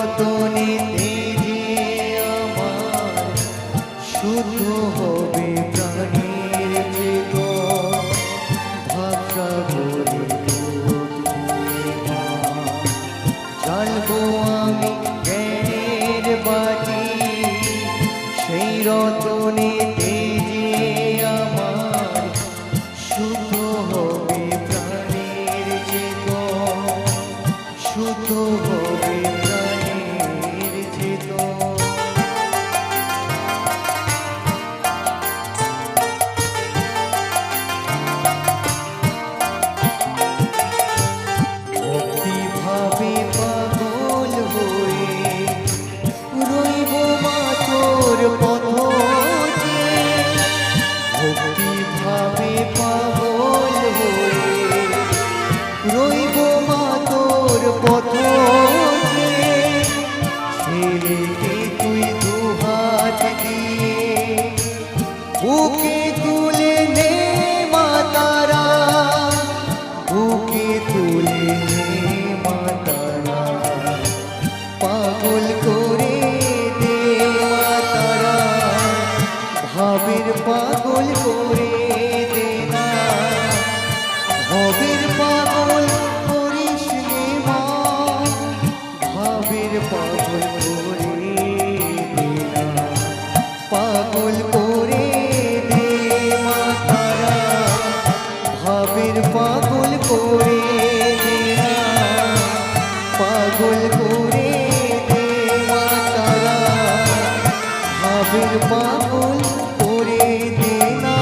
রতনেতে যে আমার শুদ্ধ হবে প্রাণের চেতন, ভাবসাগরে দুধ দিয়ে জ্বালবো আমি জ্ঞানের বাতি, সেই রতনেতে যে আমার শুদ্ধ হবে প্রাণের চেতন, শুদ্ধ হবে প্রাণের চেতন। ভক্তি ভাবে পাগল হয়ে রইব মা তোর পথে, ভক্তি ভাবে পাগল হয়ে রইব মা তোর পথে, ছেলেকে তুই দুহাত দিয়ে বুকে তুলে নে মা তারা, বুকে তুলে নে মা তারা, পাগল করে দে মা তারা, ভাবের পাগল করে দে না, ভাবের পাগল করিস নে মা, ভাবের পাগল করে দে না, পাগল করে দে মা তারা, ভাবের পাগল করে দে না, পাগল করে দে মা তারা, ভাবের পাগল করে দে না।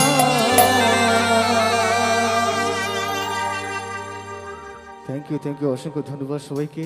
থ্যাংক ইউ, অসংখ্য ধন্যবাদ সবাইকে।